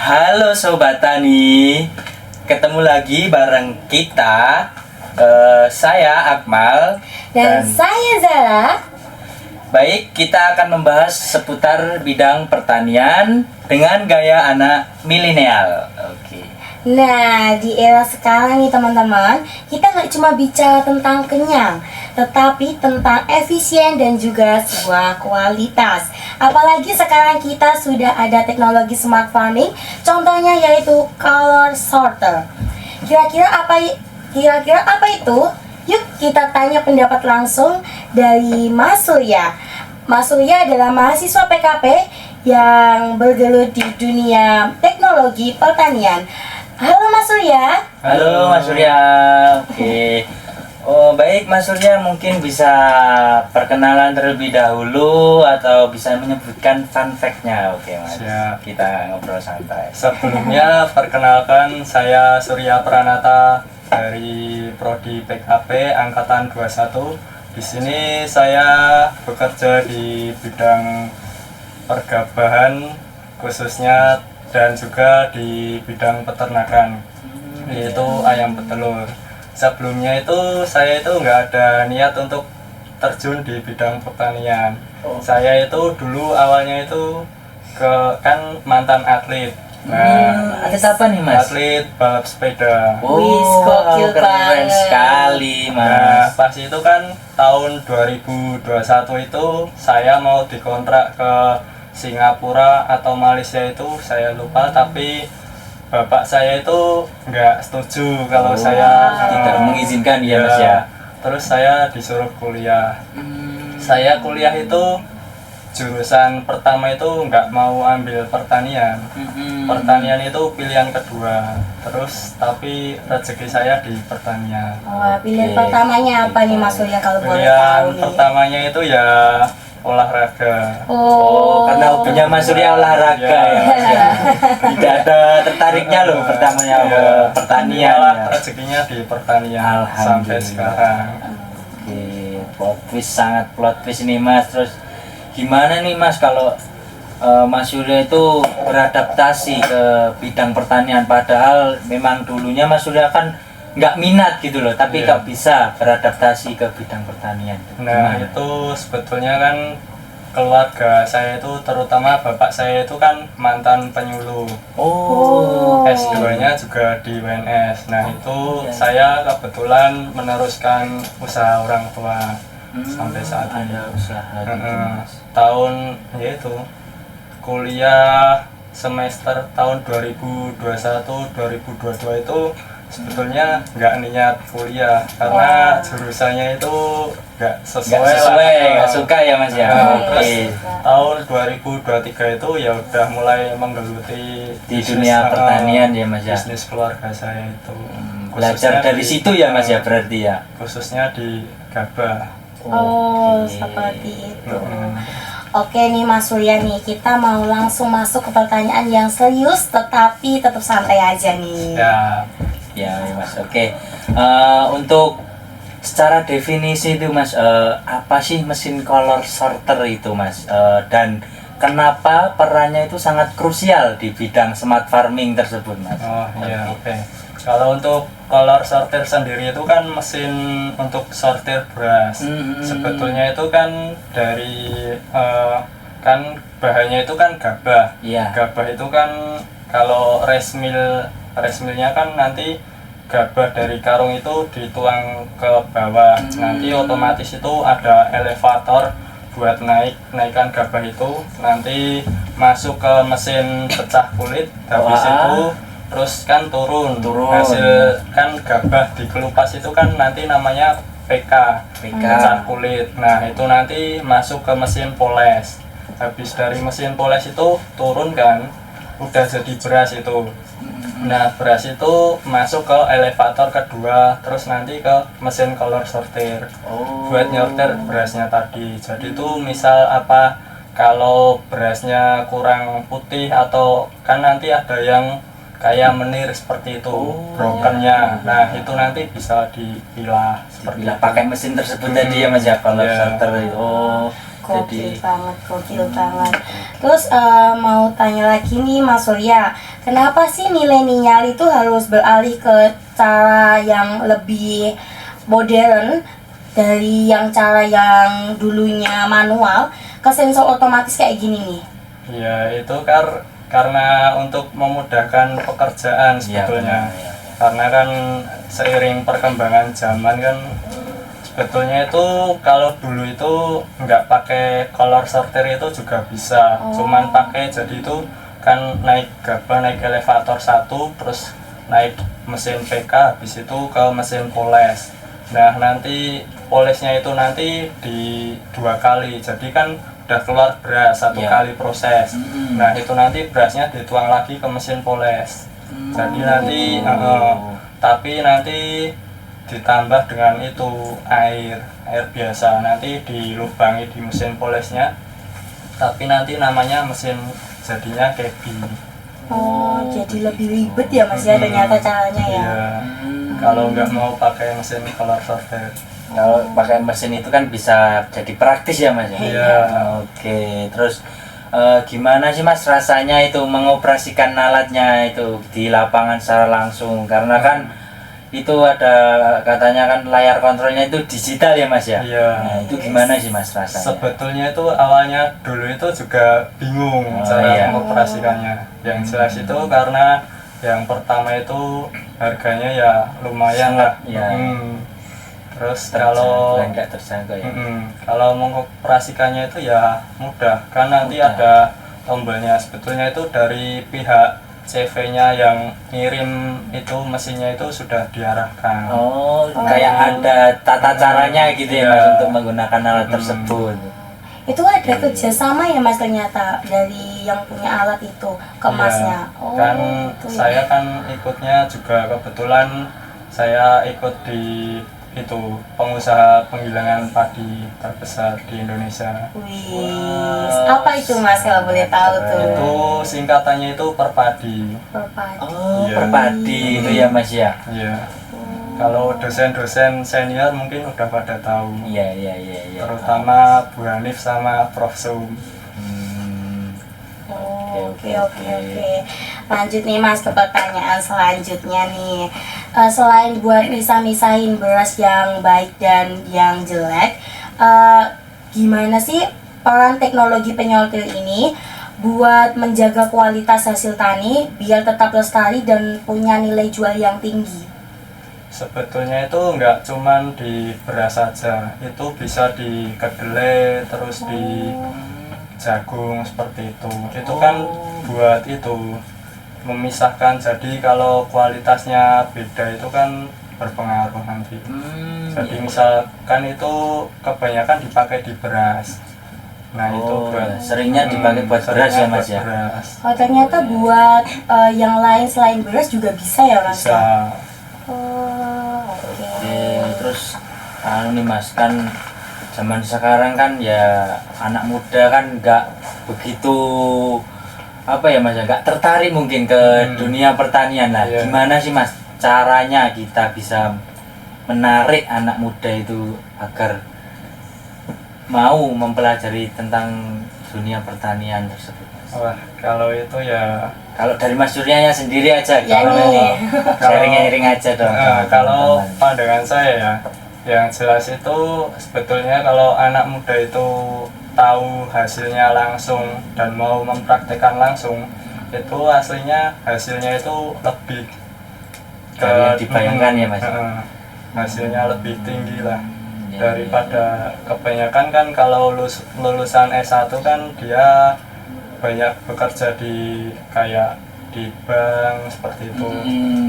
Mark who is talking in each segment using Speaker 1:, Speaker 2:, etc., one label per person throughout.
Speaker 1: Halo Sobat Tani, ketemu lagi bareng kita. Saya Akmal
Speaker 2: Dan saya Zara.
Speaker 1: Baik, kita akan membahas seputar bidang pertanian dengan gaya anak milenial. Oke.
Speaker 2: Nah, di era sekarang nih teman-teman, kita nggak cuma bicara tentang kenyang, tetapi tentang efisien dan juga sebuah kualitas. Apalagi sekarang kita sudah ada teknologi smart farming, contohnya yaitu color sorter. Kira-kira apa itu? Yuk kita tanya pendapat langsung dari Mas Surya. Mas Surya adalah mahasiswa PKP yang bergelut di dunia teknologi pertanian. Halo Mas Surya.
Speaker 1: Halo Mas Surya. Oke. Oh baik Mas Surya, mungkin bisa perkenalan terlebih dahulu atau bisa menyebutkan fun fact-nya. Oke Mas.
Speaker 3: Siap.
Speaker 1: Kita ngobrol santai.
Speaker 3: Sebelumnya perkenalkan, saya Surya Pranata dari Prodi PKP Angkatan 21. Di sini saya bekerja di bidang pergabahan khususnya dan juga di bidang peternakan, yaitu ayam petelur. Sebelumnya itu saya itu nggak ada niat untuk terjun di bidang pertanian. Saya itu dulu awalnya itu kan mantan atlet. Nah,
Speaker 1: Atlet apa nih Mas?
Speaker 3: atlet balap sepeda.
Speaker 2: Wih, gokil
Speaker 1: keren
Speaker 2: banget.
Speaker 1: sekali
Speaker 3: Nah,
Speaker 1: Mas.
Speaker 3: pas itu kan tahun 2021 itu saya mau dikontrak ke Singapura atau Malaysia itu saya lupa, tapi bapak saya itu nggak setuju kalau saya
Speaker 1: tidak mengizinkan ya Mas ya.
Speaker 3: Terus saya disuruh kuliah. Saya kuliah itu jurusan pertama itu nggak mau ambil pertanian. Pertanian itu pilihan kedua. Terus tapi rezeki saya di pertanian.
Speaker 2: Wah, pilihan
Speaker 1: Oke.
Speaker 2: pertamanya apa nih Mas Surya kalau boleh tahu
Speaker 3: Pilihan
Speaker 2: nih?
Speaker 3: pertamanya itu ya olahraga.
Speaker 1: Oh, karena hobinya Mas Surya olahraga
Speaker 3: Ya.
Speaker 1: ya Mas ya. Tidak ada tertariknya loh pertamanya ke pertanian
Speaker 3: Malah
Speaker 1: ya.
Speaker 3: rezekinya di pertanian sampai
Speaker 1: Alhamdulillah.
Speaker 3: sekarang.
Speaker 1: Oke, plot twist, sangat plot twist ini Mas. Terus gimana nih Mas kalau Mas Surya itu beradaptasi ke bidang pertanian, padahal memang dulunya Mas Surya kan nggak minat gitu loh, tapi
Speaker 3: Iya.
Speaker 1: kok bisa beradaptasi ke bidang pertanian?
Speaker 3: Nah,
Speaker 1: Gimana?
Speaker 3: itu sebetulnya kan keluarga saya itu, terutama bapak saya itu kan mantan penyuluh.
Speaker 1: Oh,
Speaker 3: S2-nya juga di WNS. Nah, itu
Speaker 1: Iya.
Speaker 3: saya kebetulan meneruskan usaha orang tua sampai saat ini.
Speaker 1: ada usaha gitu Mas.
Speaker 3: Tahun yaitu kuliah semester tahun 2021-2022 itu sebetulnya nggak niat kuliah karena jurusannya itu nggak
Speaker 1: Nggak
Speaker 3: sesuai,
Speaker 1: sesuai,
Speaker 3: lah.
Speaker 1: nggak suka ya Mas ya.
Speaker 3: Nah,
Speaker 1: Oke.
Speaker 3: terus tahun 2023 itu ya udah mulai menggeluti
Speaker 1: Di
Speaker 3: bisnis,
Speaker 1: dunia pertanian ya Mas ya.
Speaker 3: bisnis keluarga saya itu.
Speaker 1: Belajar
Speaker 3: Khususnya
Speaker 1: dari situ ya Mas ya berarti ya.
Speaker 3: khususnya di gabah.
Speaker 2: Oh,
Speaker 1: Oke.
Speaker 2: seperti itu.
Speaker 3: Mm.
Speaker 2: Oke nih Mas Surya nih, kita mau langsung masuk ke pertanyaan yang serius tetapi tetap santai aja nih.
Speaker 3: Ya,
Speaker 1: Ya Mas, oke. Untuk secara definisi itu Mas, apa sih mesin color sorter itu Mas? Dan kenapa perannya itu sangat krusial di bidang smart farming tersebut Mas?
Speaker 3: oh iya, oke. Kalau untuk color sorter sendiri itu kan mesin untuk sortir beras. Sebetulnya itu kan dari kan bahannya itu kan gabah.
Speaker 1: Iya.
Speaker 3: Gabah itu kan kalau rice millnya kan nanti gabah dari karung itu dituang ke bawah. Nanti otomatis itu ada elevator buat naikkan gabah itu, nanti masuk ke mesin pecah kulit. Habis
Speaker 1: Wah.
Speaker 3: itu terus kan turun
Speaker 1: Turun.
Speaker 3: hasil kan gabah dikelupas itu kan nanti namanya PK,
Speaker 1: PK.
Speaker 3: pecah kulit. Nah, itu nanti masuk ke mesin poles. Habis dari mesin poles itu turun kan udah jadi beras itu. Nah, beras itu masuk ke elevator kedua, terus nanti ke mesin color sortir
Speaker 1: Oh.
Speaker 3: buat nyortir berasnya tadi. Jadi itu misal apa, kalau berasnya kurang putih atau kan nanti ada yang kayak menir seperti itu, brokennya. Nah, itu nanti bisa dipilah seperti
Speaker 1: Bila
Speaker 3: itu.
Speaker 1: pakai mesin tersebut tadi ya Mas ya, color
Speaker 3: Iya.
Speaker 1: sorter itu. Oh,
Speaker 2: Gokil
Speaker 1: Jadi-
Speaker 2: banget, gokil banget. Terus mau tanya lagi nih Mas Surya, kenapa sih milenial itu harus beralih ke cara yang lebih modern dari yang cara yang dulunya manual ke sensor otomatis kayak gini nih?
Speaker 3: Ya itu karena untuk memudahkan pekerjaan
Speaker 1: Iya,
Speaker 3: sebetulnya.
Speaker 1: benar, ya.
Speaker 3: Karena kan seiring perkembangan zaman kan sebetulnya itu kalau dulu itu nggak pakai color sorter itu juga bisa, cuman pakai jadi itu kan naik naik elevator satu, terus naik mesin PK, habis itu ke mesin poles. Nah nanti polesnya itu nanti di 2 kali, jadi kan udah keluar beras 1
Speaker 1: Iya.
Speaker 3: kali proses.
Speaker 1: Mm-mm.
Speaker 3: Nah itu nanti berasnya dituang lagi ke mesin poles. Jadi nanti tapi nanti ditambah dengan itu air biasa, nanti dilubangi di mesin polesnya, tapi nanti namanya mesin jadinya cabin.
Speaker 2: Oh, jadi lebih ribet ya Mas ya ternyata caranya ya.
Speaker 3: Iya. Kalau nggak mau pakai mesin color sorter.
Speaker 1: Kalau pakai mesin itu kan bisa jadi praktis ya Mas.
Speaker 3: Iya.
Speaker 1: Oke, terus gimana sih Mas rasanya itu mengoperasikan alatnya itu di lapangan secara langsung? Karena kan itu ada katanya kan layar kontrolnya itu digital ya Mas ya.
Speaker 3: Iya.
Speaker 1: Nah, itu gimana sih Mas rasanya?
Speaker 3: Sebetulnya itu awalnya dulu itu juga bingung
Speaker 1: Oh,
Speaker 3: cara
Speaker 1: iya.
Speaker 3: mengoperasikannya. Yang jelas itu karena yang pertama itu harganya ya lumayan lah.
Speaker 1: Iya.
Speaker 3: Terus kalau
Speaker 1: nggak terjangkau ya.
Speaker 3: kalau mengoperasikannya itu ya mudah, kan nanti
Speaker 1: Mudah.
Speaker 3: ada tombolnya. Sebetulnya itu dari pihak CV-nya yang ngirim itu mesinnya itu sudah diarahkan.
Speaker 1: Oh, kayak ada tata caranya gitu ya Mas
Speaker 3: Iya.
Speaker 1: untuk menggunakan alat tersebut.
Speaker 2: Itu ada kerjasama ya Mas ternyata dari yang punya alat itu ke
Speaker 3: Iya.
Speaker 2: Masnya. Oh,
Speaker 3: Kan
Speaker 2: gitu ya.
Speaker 3: saya kan ikutnya juga kebetulan saya ikut di itu pengusaha penggilingan padi terbesar di Indonesia.
Speaker 2: Wih, apa itu Mas kalau boleh tahu tuh?
Speaker 3: Itu singkatannya itu Perpadi.
Speaker 2: Perpadi.
Speaker 1: Oh,
Speaker 3: Iya.
Speaker 1: perpadi itu ya Mas ya.
Speaker 3: Iya. Kalau dosen-dosen senior mungkin udah pada tahu.
Speaker 1: Iya, iya, iya, iya.
Speaker 3: Terutama Bu Hanif sama Prof Sum.
Speaker 1: Hmm.
Speaker 2: Oh, oke oke oke. Lanjut nih Mas ke pertanyaan selanjutnya nih. Selain buat misah-misahin beras yang baik dan yang jelek, gimana sih peran teknologi penyortir ini buat menjaga kualitas hasil tani biar tetap lestari dan punya nilai jual yang tinggi?
Speaker 3: Sebetulnya itu nggak cuman di beras saja, itu bisa di kedelai, terus di jagung seperti itu. Itu kan buat itu memisahkan, jadi kalau kualitasnya beda itu kan berpengaruh nanti. Jadi misalkan itu kebanyakan dipakai di beras. Nah itu
Speaker 1: Oh,
Speaker 3: buat
Speaker 1: seringnya dipakai buat beras ya
Speaker 3: seringnya
Speaker 1: Mas
Speaker 3: buat
Speaker 1: ya.
Speaker 3: beras.
Speaker 2: Oh ternyata buat yang lain selain beras juga bisa ya Mas?
Speaker 3: Bisa.
Speaker 2: Oh, oke.
Speaker 1: Oke, terus nih Mas, kan zaman sekarang kan ya anak muda kan nggak begitu apa ya Mas ya, nggak tertarik mungkin ke dunia pertanian lah.
Speaker 3: Iya.
Speaker 1: Gimana sih Mas caranya kita bisa menarik anak muda itu agar mau mempelajari tentang dunia pertanian tersebut Mas?
Speaker 3: Wah, kalau itu ya
Speaker 1: Kalau dari Mas Suryanya sendiri aja,
Speaker 2: Ya,
Speaker 1: kalau
Speaker 2: nih.
Speaker 1: sharing-sharing aja dong. sama
Speaker 3: kalau
Speaker 1: teman-teman.
Speaker 3: pandangan saya ya, yang jelas itu sebetulnya kalau anak muda itu tahu hasilnya langsung dan mau mempraktekkan langsung, itu aslinya hasilnya itu lebih
Speaker 1: Dari yang dibayangkan ya, Mas?
Speaker 3: hasilnya lebih tinggi lah
Speaker 1: Ya,
Speaker 3: daripada kebanyakan kan kalau lulusan S1 kan dia banyak bekerja di kayak di bank seperti itu.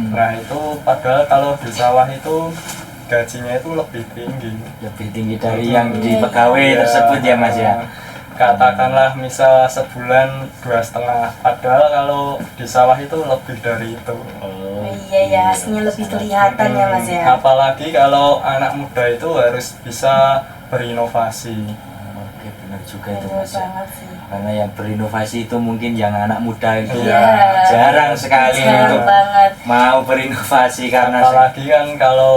Speaker 3: Nah itu padahal kalau di sawah itu gajinya itu lebih tinggi.
Speaker 1: lebih tinggi dari yang di pegawai
Speaker 3: Iya.
Speaker 1: tersebut ya Mas ya.
Speaker 3: Katakanlah misal sebulan 2,5, padahal kalau di sawah itu lebih dari itu.
Speaker 1: Oh,
Speaker 2: Iya ya, hasilnya lebih kelihatan ya Mas ya.
Speaker 3: Apalagi kalau anak muda itu harus bisa berinovasi.
Speaker 1: Oke, benar juga itu
Speaker 2: Bener
Speaker 1: Mas ya.
Speaker 2: banget sih.
Speaker 1: Karena yang berinovasi itu mungkin yang anak muda itu
Speaker 2: Iya.
Speaker 1: jarang sekali
Speaker 2: Jarang
Speaker 1: untuk
Speaker 2: banget.
Speaker 1: mau berinovasi karena
Speaker 3: Apalagi kan kalau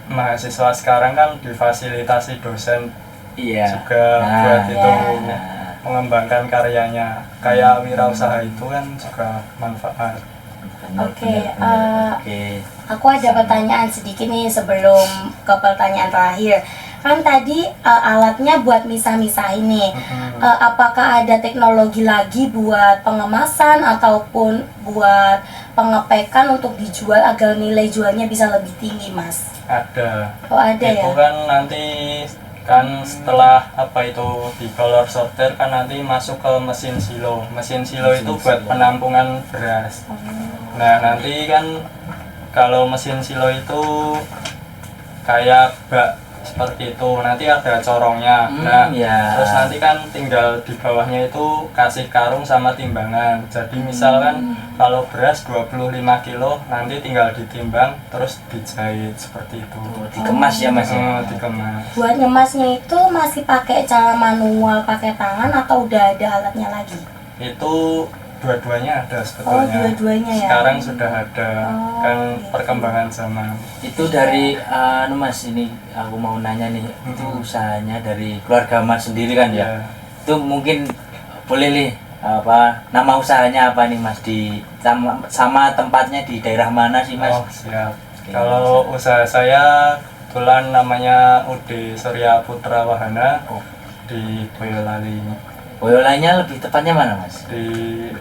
Speaker 3: mahasiswa sekarang kan difasilitasi dosen
Speaker 1: Iya.
Speaker 3: juga
Speaker 1: Nah,
Speaker 3: buat itu
Speaker 2: iya.
Speaker 3: mengembangkan karyanya. Kayak wirausaha itu kan juga manfaat.
Speaker 1: Benar,
Speaker 2: Oke,
Speaker 1: benar. Oke.
Speaker 2: Aku ada pertanyaan sedikit nih sebelum ke pertanyaan terakhir. Kan tadi alatnya buat misah-misah ini. Apakah ada teknologi lagi buat pengemasan ataupun buat pengepekan untuk dijual agar nilai jualnya bisa lebih tinggi, Mas?
Speaker 3: Ada.
Speaker 2: Oh, ada
Speaker 3: Itu
Speaker 2: ya?
Speaker 3: kan nanti kan setelah apa itu di color sorter kan nanti masuk ke mesin silo. Mesin silo itu buat penampungan beras. Nah, nanti kan kalau mesin silo itu kayak bak seperti itu, nanti ada corongnya. Nah,
Speaker 1: ya.
Speaker 3: terus nanti kan tinggal di bawahnya itu kasih karung sama timbangan. Jadi misalkan kalau beras 25 kilo, nanti tinggal ditimbang terus dijahit seperti itu.
Speaker 1: Dikemas ya Mas ya?
Speaker 3: Dikemas.
Speaker 2: Buat ngemasnya itu masih pakai cara manual, pakai tangan atau udah ada alatnya lagi?
Speaker 3: Itu dua-duanya ada
Speaker 2: Oh,
Speaker 3: sebetulnya.
Speaker 2: dua-duanya ya?
Speaker 3: Sekarang sudah ada,
Speaker 2: Oh,
Speaker 3: kan
Speaker 2: gitu.
Speaker 3: perkembangan zaman.
Speaker 1: Itu dari Mas, ini aku mau nanya nih, itu usahanya dari keluarga Mas sendiri kan ya?
Speaker 3: Ya.
Speaker 1: Itu mungkin boleh nih apa nama usahanya apa nih Mas, di sama tempatnya di daerah mana sih Mas?
Speaker 3: Oh, siap. Kalau usaha saya kebetulan namanya UD Surya Putra Wahana
Speaker 1: Oh.
Speaker 3: di Boyolali,
Speaker 1: Boyolalinya lebih tepatnya mana Mas?
Speaker 3: di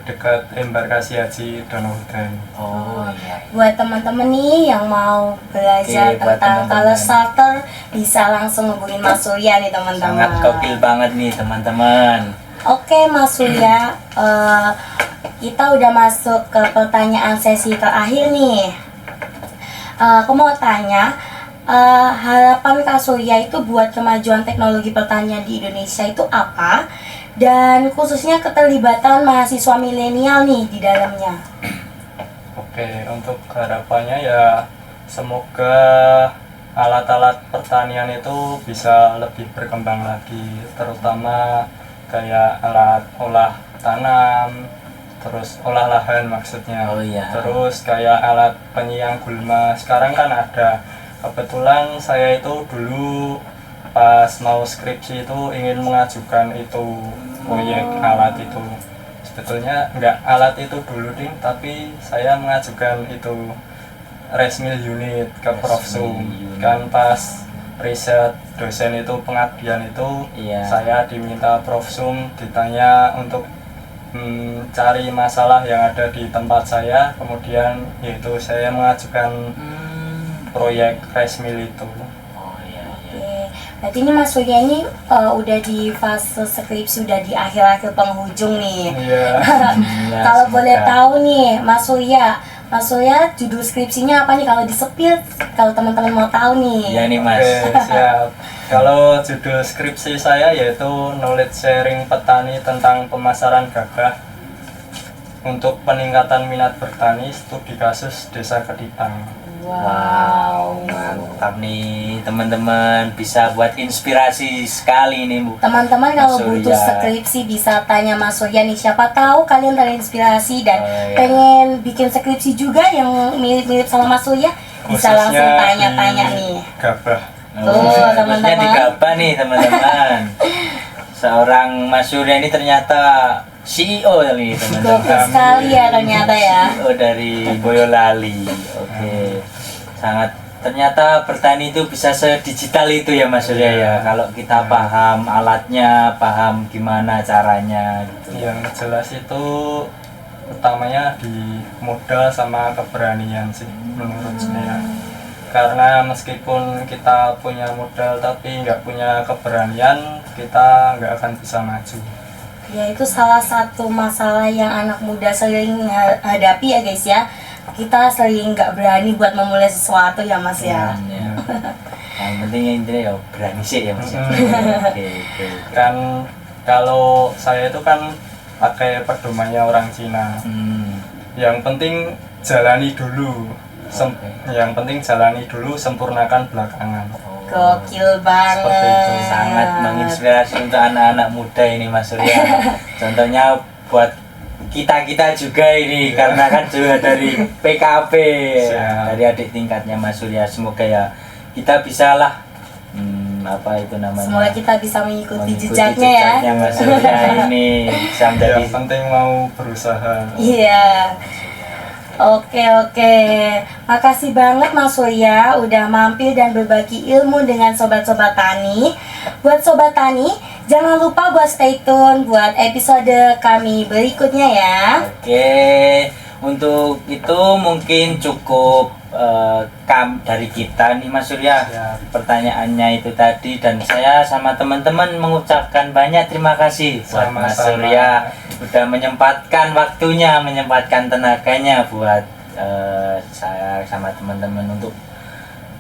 Speaker 3: dekat embarkasi Haji Danau Hudan.
Speaker 1: Oh iya.
Speaker 2: Buat teman-teman nih yang mau belajar
Speaker 1: Oke, buat
Speaker 2: tentang
Speaker 1: teman-teman.
Speaker 2: color starter bisa langsung hubungin Mas Surya nih
Speaker 1: Sangat
Speaker 2: teman-teman.
Speaker 1: gokil banget nih teman-teman.
Speaker 2: Oke Mas Surya, kita udah masuk ke pertanyaan sesi terakhir nih. Aku mau tanya, harapan Kak Surya itu buat kemajuan teknologi pertanian di Indonesia itu apa? Dan khususnya keterlibatan mahasiswa milenial nih di dalamnya.
Speaker 3: Oke, untuk harapannya ya semoga alat-alat pertanian itu bisa lebih berkembang lagi, terutama kayak alat olah tanam, terus olah lahan maksudnya.
Speaker 1: Oh iya.
Speaker 3: Terus kayak alat penyiang gulma. Sekarang kan ada. Kebetulan saya itu dulu pas mau skripsi itu ingin mengajukan itu proyek alat itu. Sebetulnya enggak alat itu dulu ding, tapi saya mengajukan itu rice mill unit ke Profsum. Kan pas riset dosen itu pengabdian itu,
Speaker 1: Iya.
Speaker 3: saya diminta Profsum ditanya untuk cari masalah yang ada di tempat saya, kemudian yaitu saya mengajukan proyek rice mill itu.
Speaker 1: Oh iya.
Speaker 2: Oke, berarti ini Mas Surya ini udah di fase skripsi, sudah di akhir-akhir penghujung nih.
Speaker 3: Iya.
Speaker 1: Ya,
Speaker 2: Kalau
Speaker 1: semoga.
Speaker 2: boleh tahu nih, Mas Surya judul skripsinya apa nih kalau disepil, kalau teman-teman mau tahu nih.
Speaker 1: Iya nih Mas.
Speaker 3: Oke, siap. Kalau judul skripsi saya yaitu knowledge sharing petani tentang pemasaran gabah untuk peningkatan minat bertani studi kasus Desa Keditang.
Speaker 2: Wow.
Speaker 1: Mantap nih teman-teman, bisa buat inspirasi sekali nih Bu.
Speaker 2: Teman-teman kalau
Speaker 1: Mas
Speaker 2: butuh
Speaker 1: Surya.
Speaker 2: skripsi bisa tanya Mas Surya nih, siapa tahu kalian terinspirasi dan
Speaker 1: Oh, iya.
Speaker 2: pengen bikin skripsi juga yang mirip-mirip sama Mas Surya, bisa langsung
Speaker 3: Khususnya
Speaker 2: tanya-tanya
Speaker 3: di
Speaker 2: nih.
Speaker 3: Gabah.
Speaker 2: Tuh, teman-teman.
Speaker 1: Khususnya di Gabah nih teman-teman. Seorang Mas Surya ini ternyata CEO kali
Speaker 2: Gokil
Speaker 1: teman-teman.
Speaker 2: sekali ya ternyata ya.
Speaker 1: CEO dari Boyolali. Oke. Sangat ternyata bertani itu bisa sedigital itu ya Mas Surya ya. Kalau kita paham alatnya, paham gimana caranya gitu.
Speaker 3: Yang jelas itu utamanya di modal sama keberanian sih menurut saya. Karena meskipun kita punya modal tapi nggak punya keberanian, kita nggak akan bisa maju.
Speaker 2: Ya itu salah satu masalah yang anak muda sering hadapi ya guys ya. Kita sering nggak berani buat memulai sesuatu ya Mas ya.
Speaker 1: Ya. Yang penting intinya ya berani sih ya Mas. Ya. Oke, oke.
Speaker 3: Kan kalau saya itu kan pakai pedomannya orang Cina. Yang penting jalani dulu. Yang penting jalani dulu, sempurnakan belakangan.
Speaker 2: Gokil
Speaker 3: Seperti itu,
Speaker 2: banget.
Speaker 1: Sangat menginspirasi untuk anak-anak muda ini Mas Surya. Contohnya buat kita juga ini, karena kan juga dari PKP,
Speaker 3: Siap.
Speaker 1: dari adik tingkatnya Mas Surya. Semoga ya kita bisa lah apa itu namanya?
Speaker 2: Semoga kita bisa mengikuti
Speaker 1: mengikuti
Speaker 2: jejaknya ya.
Speaker 1: Mas Surya ini bisa menjadi
Speaker 3: Yang penting mau berusaha.
Speaker 2: Iya. Oke. Makasih banget Mas Surya udah mampir dan berbagi ilmu dengan sobat-sobat tani. Buat sobat tani, jangan lupa buat stay tune buat episode kami berikutnya ya.
Speaker 1: Oke, untuk itu mungkin cukup dari kita nih Mas Surya.
Speaker 3: Ya.
Speaker 1: Pertanyaannya itu tadi, dan saya sama teman-teman mengucapkan banyak terima kasih buat Mas
Speaker 3: Sama-sama.
Speaker 1: Surya udah menyempatkan waktunya, menyempatkan tenaganya buat saya sama teman-teman untuk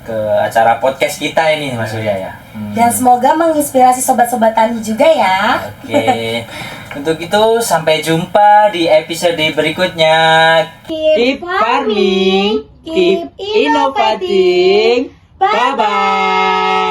Speaker 1: ke acara podcast kita ini Mas Surya ya.
Speaker 2: Dan semoga menginspirasi sobat-sobat tani juga ya.
Speaker 1: Oke. Untuk itu sampai jumpa di episode berikutnya. Keep farming, keep innovating. Bye bye.